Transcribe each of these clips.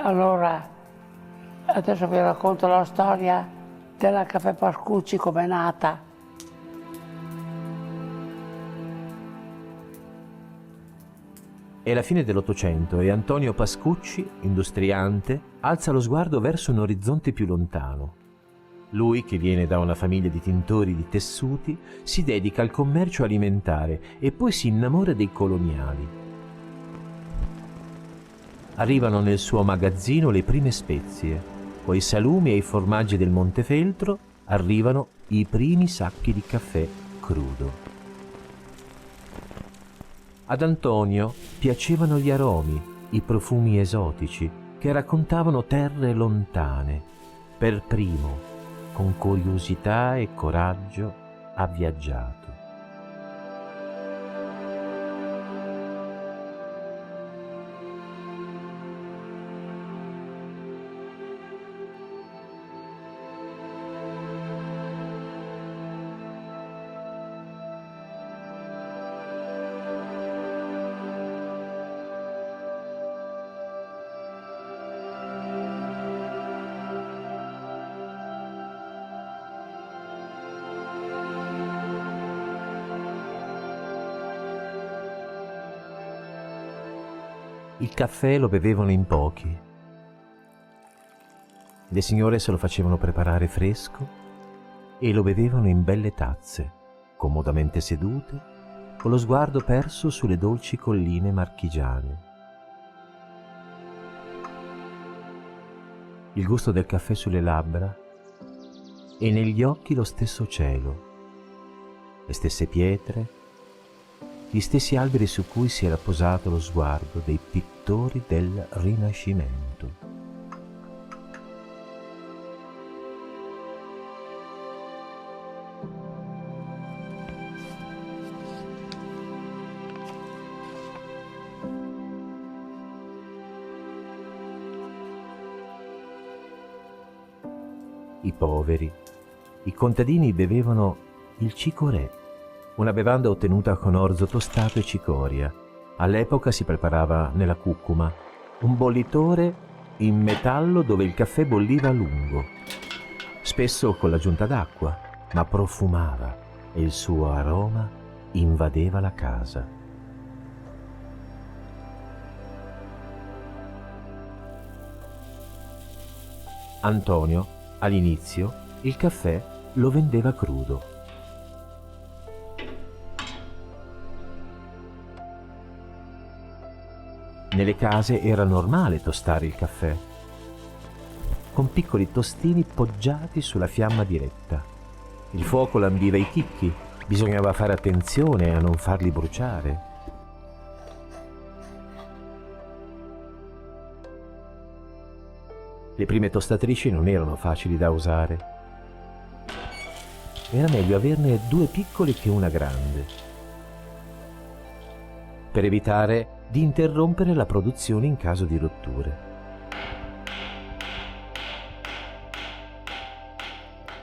Allora, adesso vi racconto la storia della Caffè Pascucci, come è nata. È la fine dell'Ottocento e Antonio Pascucci, industriante, alza lo sguardo verso un orizzonte più lontano. Lui, che viene da una famiglia di tintori di tessuti, si dedica al commercio alimentare e poi si innamora dei coloniali. Arrivano nel suo magazzino le prime spezie, poi i salumi e i formaggi del Montefeltro, arrivano i primi sacchi di caffè crudo. Ad Antonio piacevano gli aromi, i profumi esotici che raccontavano terre lontane. Per primo, con curiosità e coraggio, ha viaggiato. Il caffè lo bevevano in pochi. Le signore se lo facevano preparare fresco e lo bevevano in belle tazze, comodamente sedute, con lo sguardo perso sulle dolci colline marchigiane. Il gusto del caffè sulle labbra e negli occhi lo stesso cielo, le stesse pietre, gli stessi alberi su cui si era posato lo sguardo dei pittori del Rinascimento. I poveri, i contadini bevevano il cicorè, una bevanda ottenuta con orzo tostato e cicoria. All'epoca si preparava nella cuccuma, un bollitore in metallo dove il caffè bolliva a lungo, spesso con l'aggiunta d'acqua, ma profumava e il suo aroma invadeva la casa. Antonio, all'inizio, il caffè lo vendeva crudo. Nelle case era normale tostare il caffè, con piccoli tostini poggiati sulla fiamma diretta. Il fuoco lambiva i chicchi, bisognava fare attenzione a non farli bruciare. Le prime tostatrici non erano facili da usare. Era meglio averne due piccole che una grande, per evitare di interrompere la produzione in caso di rotture.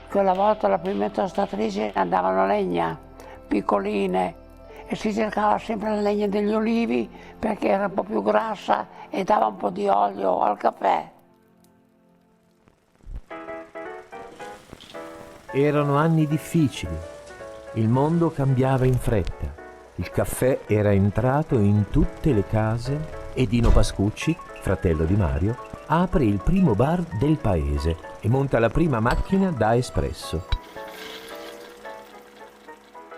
Quella volta le prime tostatrici andavano a legna, piccoline, e si cercava sempre la legna degli olivi perché era un po' più grassa e dava un po' di olio al caffè. Erano anni difficili. Il mondo cambiava in fretta. Il caffè era entrato in tutte le case e Dino Pascucci, fratello di Mario, apre il primo bar del paese e monta la prima macchina da espresso.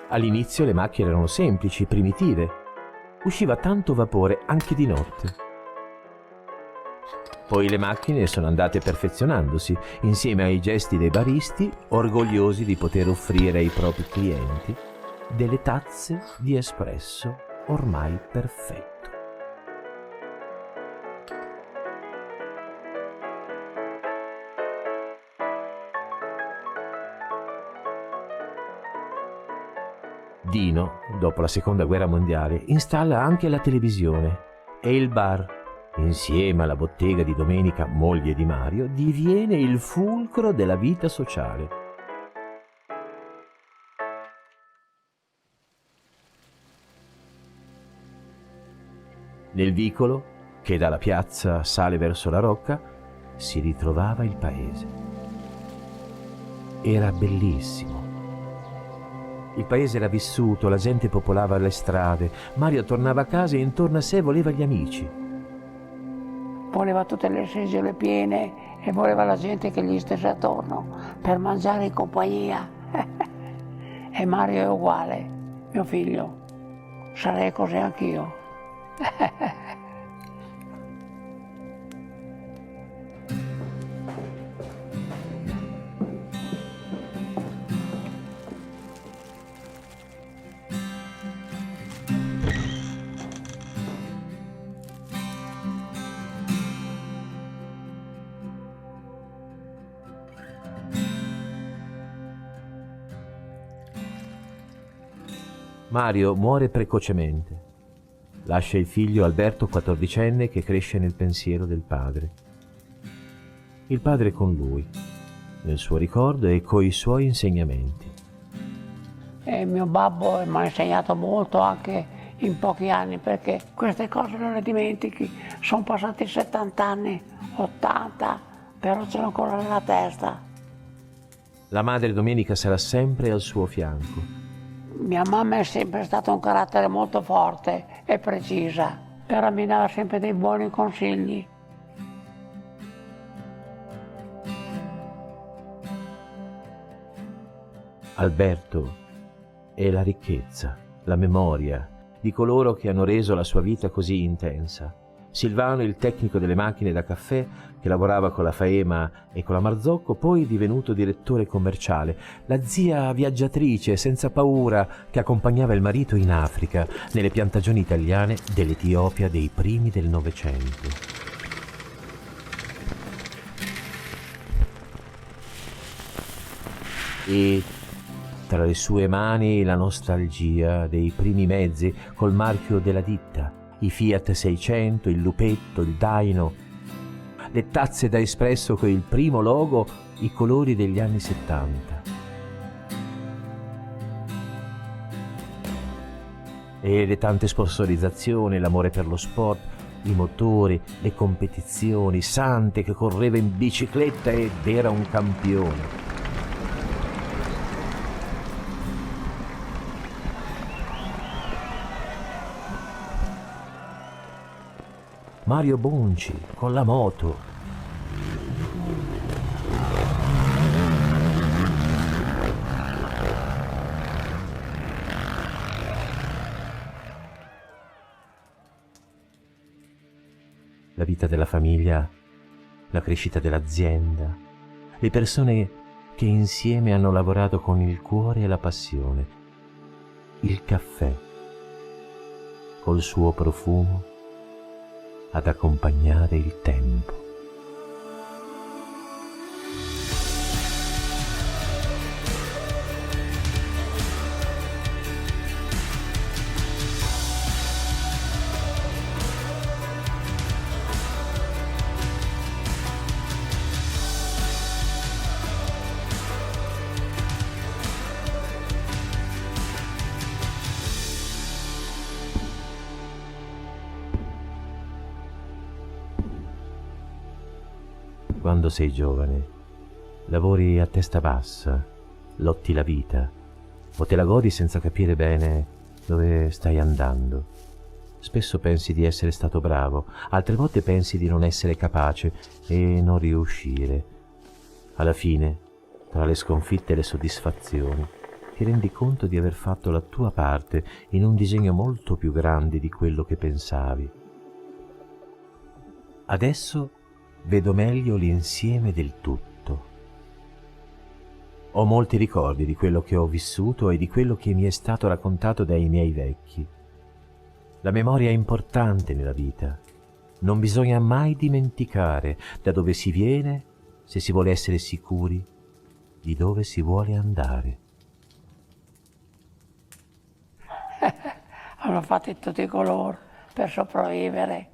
All'inizio le macchine erano semplici, primitive. Usciva tanto vapore anche di notte. Poi le macchine sono andate perfezionandosi insieme ai gesti dei baristi, orgogliosi di poter offrire ai propri clienti delle tazze di espresso ormai perfetto. Dino, dopo la seconda guerra mondiale, installa anche la televisione e il bar, insieme alla bottega di Domenica, moglie di Mario, diviene il fulcro della vita sociale. Nel vicolo che dalla piazza sale verso la rocca, si ritrovava il paese. Era bellissimo. Il paese era vissuto, la gente popolava le strade. Mario tornava a casa e intorno a sé voleva gli amici. Voleva tutte le seggiole piene e voleva la gente che gli stesse attorno per mangiare in compagnia. E Mario è uguale, mio figlio. Sarei così anch'io. Mario muore precocemente. Lascia il figlio Alberto, 14enne, che cresce nel pensiero del padre. Il padre con lui, nel suo ricordo e coi suoi insegnamenti. E mio babbo mi ha insegnato molto anche in pochi anni, perché queste cose non le dimentichi. Sono passati 70 anni, 80, però ce l'ho ancora nella testa. La madre Domenica sarà sempre al suo fianco. Mia mamma è sempre stata un carattere molto forte e precisa, però mi dava sempre dei buoni consigli. Alberto è la ricchezza, la memoria di coloro che hanno reso la sua vita così intensa. Silvano, il tecnico delle macchine da caffè, che lavorava con la Faema e con la Marzocco, poi divenuto direttore commerciale. La zia viaggiatrice, senza paura, che accompagnava il marito in Africa, nelle piantagioni italiane dell'Etiopia dei primi del Novecento. E tra le sue mani la nostalgia dei primi mezzi col marchio della ditta. I Fiat 600, il lupetto, il daino, le tazze da espresso con il primo logo, i colori degli anni 70. E le tante sponsorizzazioni, l'amore per lo sport, i motori, le competizioni, Sante che correva in bicicletta ed era un campione. Mario Bonci con la moto. La vita della famiglia, la crescita dell'azienda, le persone che insieme hanno lavorato con il cuore e la passione. Il caffè, col suo profumo, ad accompagnare il tempo. Quando sei giovane, lavori a testa bassa, lotti la vita, o te la godi senza capire bene dove stai andando. Spesso pensi di essere stato bravo, altre volte pensi di non essere capace e non riuscire. Alla fine, tra le sconfitte e le soddisfazioni, ti rendi conto di aver fatto la tua parte in un disegno molto più grande di quello che pensavi. Adesso vedo meglio l'insieme del tutto. Ho molti ricordi di quello che ho vissuto e di quello che mi è stato raccontato dai miei vecchi. La memoria è importante nella vita. Non bisogna mai dimenticare da dove si viene se si vuole essere sicuri di dove si vuole andare. Hanno fatto tutti i colori per sopravvivere.